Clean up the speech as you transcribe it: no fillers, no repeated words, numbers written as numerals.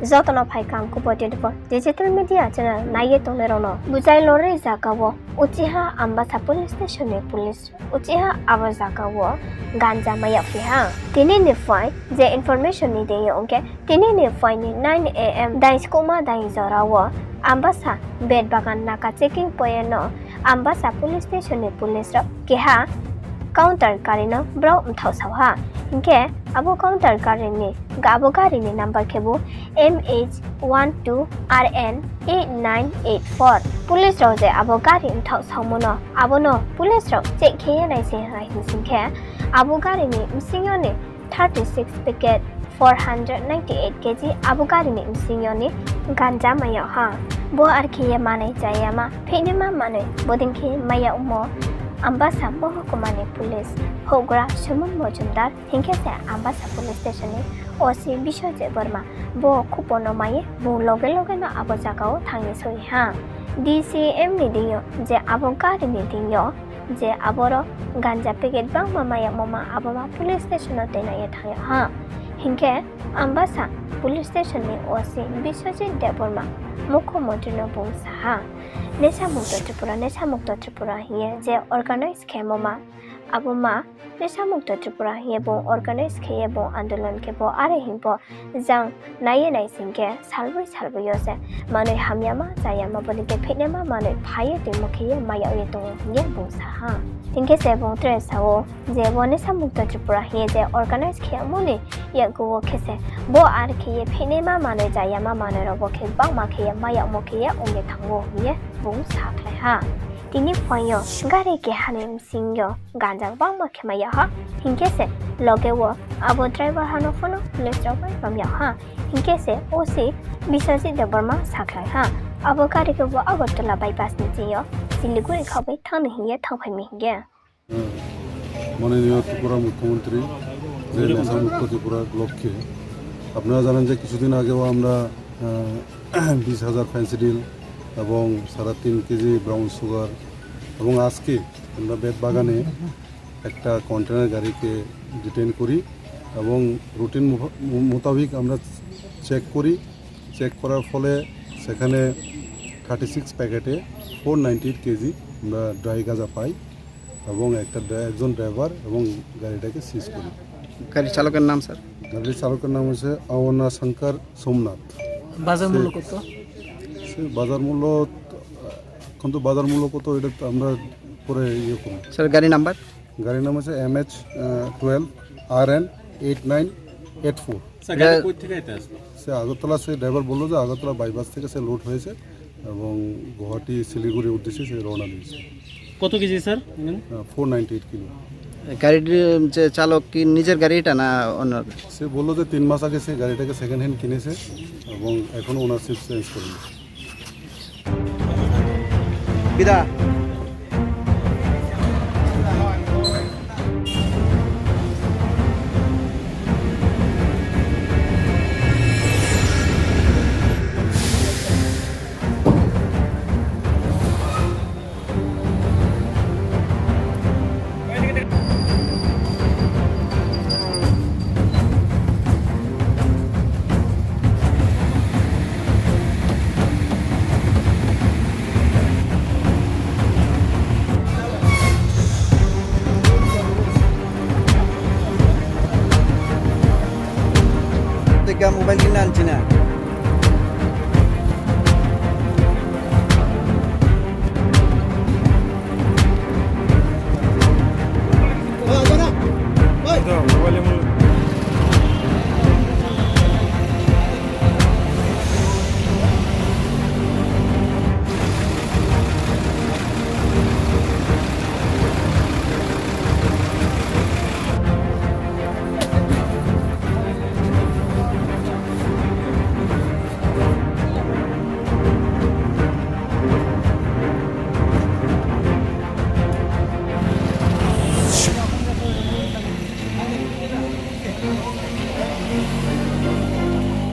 Zotono Paikam Khupo digital media channel Naye Tonerono Bujai Lore Zakawo Uchiha Ambassa police station police Uchiha Awazakawo Ganja maiyak pheihnai Tini ni find the information ni de okay Tini ni find 9 am Dai skoma dai zorawo Ambassa bed bagan naka checking poyeno Ambassa police station police keha counter karino bro mthausawa inke abo counter karini gabo garini number kebo MH12RN8984 police roje abo gari mthausamono abono police ro check kheye nai sin rai hinsinke abo garini msingone 36 packet 498 kg abo garini msingone ganja maiyak ha bo arkhiye manai chayama pheihnai manai bodinke maiyak mo Ambassa Mohakumani Police Hogra Shuman Mojumdar Hinkese Ambassa Police Station Osi Bishoje Burma Bo Khupo no Maye Bo Loge no Abojagao Tangi Soi Ha DCM Nidio Je Abogari Nidio Je Aboro Ganja Piget Bang Maya Mama Aboma Police Station Tena Yetaya Ha Hinke Ambassa Police Station Osi Bishoje De Burma Mukho Modino Bung Saha Nesha Mukto Tripura here je organized khemoma abuma Nesha Mukto Tripura here bo organized kheye bo andolan ke bo are himpo jang naye nai singke salbui yose manoi hamya ma jayama bolike pheihnai ma manoi phaye te mokhiye maiyak ye to ye bo sa ha tingke se bo tre sao je bo Nesha Mukto Tripura here je organized kheye mone ye go khese bo ar kheye pheihnai ma manoi jayama manoi ro bo khe ba ma kheye maiyak mokhiye onge thango ye Bung Saklai Ha. Tini Poyo, Gari Hanim Singo, Ganja Bang Makemaya Ha, Hinkese, Logewo, Abo driver Hanofono, police driver from Yaha, Hinkese, Osi, Bisasi the Burma Saklai Ha, Abo Kariko Agotula bypass Nitio, Siliguri Kobe, Tani here, Topami here. মাননীয় ত্রিপুরা মুখ্যমন্ত্রী যে নেশা মুক্ত ত্রিপুরা লক্ষ্যে আপনারা জানেন যে কিছুদিন আগেও আমরা 20,000 ফেন্সিডিল এবং 3.5 কেজি ব্রাউন সুগার এবং আজকে আমরা বেদ বাগানে একটা কন্টেনার গাড়িকে ডিটেইন করি এবং রুটিন মোতাবেক আমরা চেক করার ফলে সেখানে 36 প্যাকেটে 498 কেজি আমরা ড্রাই গাঁজা পাই এবং একজন ড্রাইভার এবং গাড়িটাকে সিজ করি। গাড়ি চালকের নাম স্যার? গাড়ির চালকের নাম হচ্ছে আওনা শঙ্কর সোমনাথ। বাজার মূল্য কত? বাজার মূল্য কিন্তু বাজার মূল্য কত এটা আমরা পরে ইয়ে করি। স্যার গাড়ি নাম্বার হচ্ছে MH12RN8984। গাড়ি কই থেকে এটা আসলো? সে আগরতলা সে ড্রাইভার বললো যে আগরতলা বাইপাস থেকে সে লোড হয়েছে এবং গুয়াহাটি শিলিগুড়ির উদ্দেশ্যে সে রওনা দিয়েছে। কত কেজি স্যার? 498 কিলো। গাড়ির যে চালক কি নিজের গাড়ি এটা না অন্য? সে বললো যে 3 মাস আগে সে গাড়িটাকে সেকেন্ড হ্যান্ড কিনেছে এবং এখনও ওনারশিপ চেঞ্জ করেনি। বিদা মোবাইল কিনে আনছি না। মোবাইলের মূল্য